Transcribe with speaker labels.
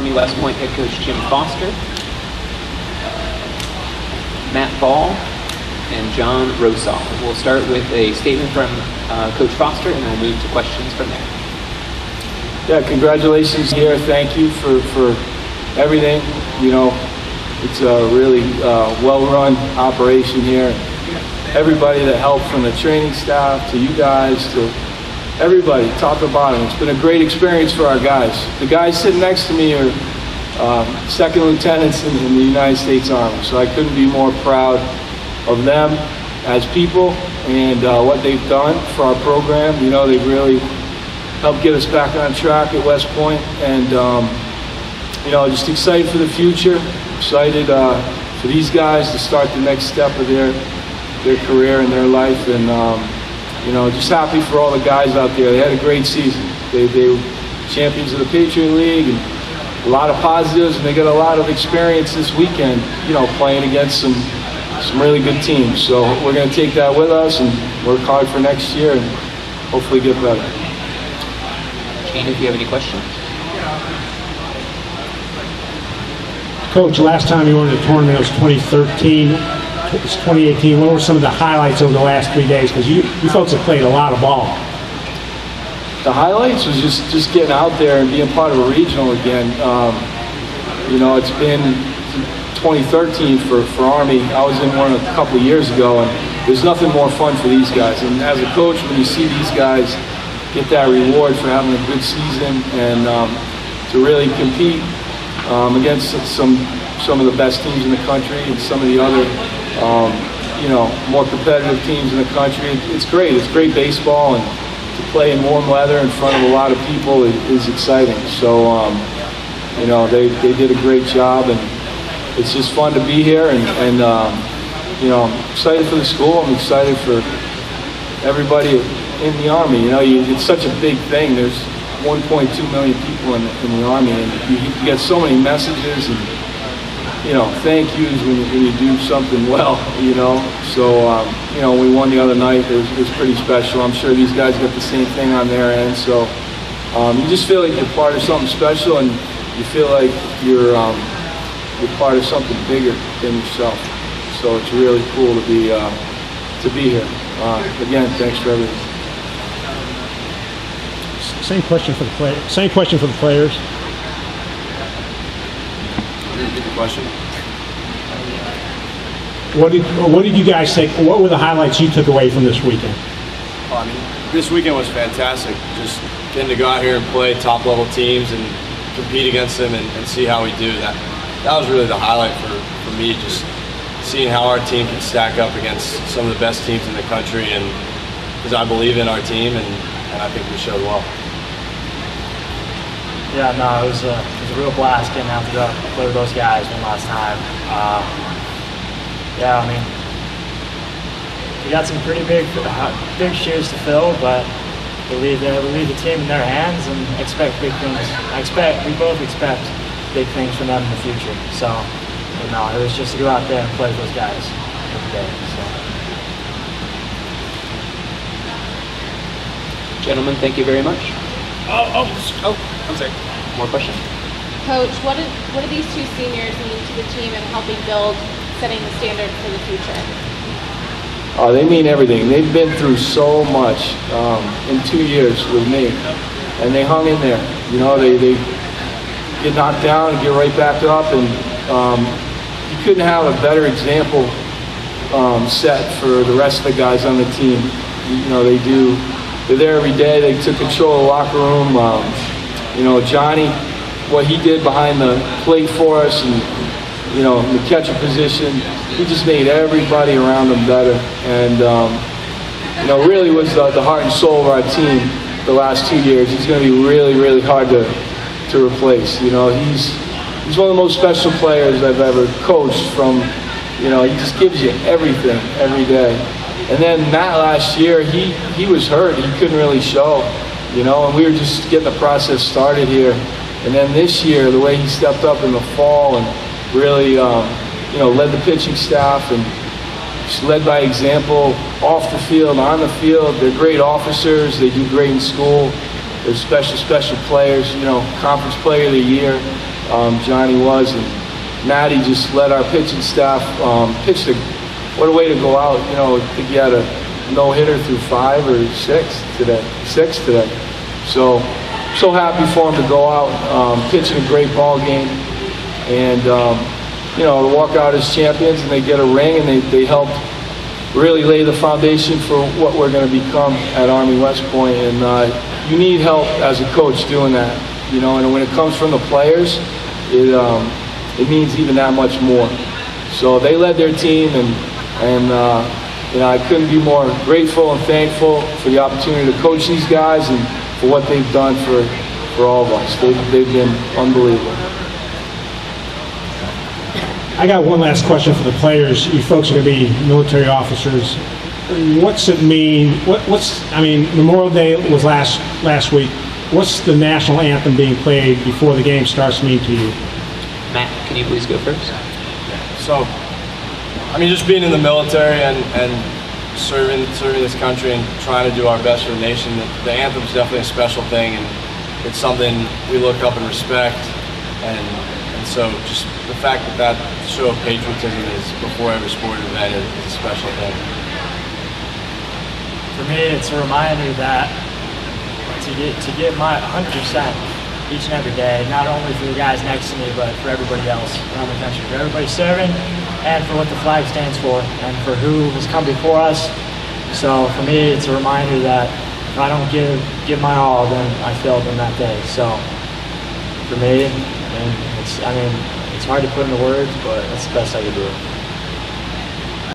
Speaker 1: Army West Point head coach Jim Foster, Matt Ball, and Jon Rosoff. We'll start with a statement from Coach Foster, and we'll move to questions from there.
Speaker 2: Yeah, congratulations here. Thank you for everything. You know, it's a really well-run operation here. Everybody that helped, from the training staff to you guys to everybody, top to bottom. It's been a great experience for our guys. The guys sitting next to me are second lieutenants in the United States Army, so I couldn't be more proud of them as people and what they've done for our program. You know, they've really helped get us back on track at West Point, and you know, just excited for the future. Excited for these guys to start the next step of their career and their life, and you know, just happy for all the guys out there. They had a great season. They were champions of the Patriot League, and a lot of positives, and they got a lot of experience this weekend, you know, playing against some really good teams. So we're going to take that with us and work hard for next year and hopefully get better.
Speaker 1: Shane, if you have any questions.
Speaker 3: Coach, last time you were in the tournament was 2013. It's 2018. What were some of the highlights over the last 3 days? Because you folks have played a lot of ball.
Speaker 2: The highlights was just getting out there and being part of a regional again. You know, it's been 2013 for Army. I was in one a couple of years ago, and there's nothing more fun for these guys. And as a coach, when you see these guys get that reward for having a good season and to really compete against some of the best teams in the country and some of the other you know, more competitive teams in the country, it's great. It's great baseball, and to play in warm weather in front of a lot of people is exciting. So you know, they did a great job, and it's just fun to be here, and you know, I'm excited for the school. I'm excited for everybody in the Army. You know, it's such a big thing. There's 1.2 million people in the Army, and you get so many messages and, you know, thank yous when you do something well, you know. So, you know, we won the other night. It was pretty special. I'm sure these guys got the same thing on their end. So you just feel like you're part of something special, and you feel like you're part of something bigger than yourself. So it's really cool to be here. Again, thanks for everything.
Speaker 3: Same question for the players.
Speaker 4: Repeat the question.
Speaker 3: What did you guys think? What were the highlights you took away from this weekend?
Speaker 4: I mean, this weekend was fantastic. Just getting to go out here and play top level teams and compete against them and see how we do. That was really the highlight for me. Just seeing how our team can stack up against some of the best teams in the country, and because I believe in our team, and I think we showed well.
Speaker 5: Yeah, no, it was a real blast getting out to go play with those guys one last time. Yeah, I mean, we got some pretty big shoes to fill, but we leave the team in their hands and expect big things. We both expect big things from them in the future. So, you know, it was just to go out there and play with those guys every day. So.
Speaker 1: Gentlemen, thank you very much.
Speaker 4: I'm sorry.
Speaker 1: More questions?
Speaker 6: Coach, what do these two seniors mean to the team in helping build, setting the standard for the future?
Speaker 2: They mean everything. They've been through so much in 2 years with me, and they hung in there. You know, they get knocked down and get right back up, and you couldn't have a better example set for the rest of the guys on the team. You know, they're there every day. They took control of the locker room. You know, Johnny, what he did behind the plate for us, and, you know, the catcher position, he just made everybody around him better. And, you know, really was the heart and soul of our team the last 2 years. He's going to be really, really hard to replace. You know, he's one of the most special players I've ever coached. From, you know, he just gives you everything every day. And then Matt last year, he was hurt. He couldn't really show, you know, and we were just getting the process started here. And then this year, the way he stepped up in the fall and really, you know, led the pitching staff and just led by example off the field, on the field. They're great officers. They do great in school. They're special players, you know, conference player of the year. Johnny was, and Matty just led our pitching staff. What a way to go out. You know, I think he had a no-hitter through 5 or 6 today. 6 today. So happy for him to go out, pitching a great ball game, and you know, to walk out as champions, and they get a ring, and they helped really lay the foundation for what we're going to become at Army West Point. And you need help as a coach doing that, you know. And when it comes from the players, it means even that much more. So they led their team, and you know, I couldn't be more grateful and thankful for the opportunity to coach these guys and for what they've done for all of us. They've been unbelievable.
Speaker 3: I got one last question for the players. You folks are going to be military officers. What's it mean? I mean, Memorial Day was last week. What's the national anthem being played before the game starts mean to you?
Speaker 1: Matt, can you please go first?
Speaker 4: So, I mean, just being in the military and serving this country and trying to do our best for the nation, the anthem is definitely a special thing, and it's something we look up and respect. And so just the fact that show of patriotism is before every sporting event is a special thing.
Speaker 5: For me, it's a reminder that to give my 100% each and every day, not only for the guys next to me, but for everybody else around the country, for everybody serving, and for what the flag stands for, and for who has come before us. So for me, it's a reminder that if I don't give my all, then I failed them that day. So for me, it's hard to put into words, but that's the best I could do.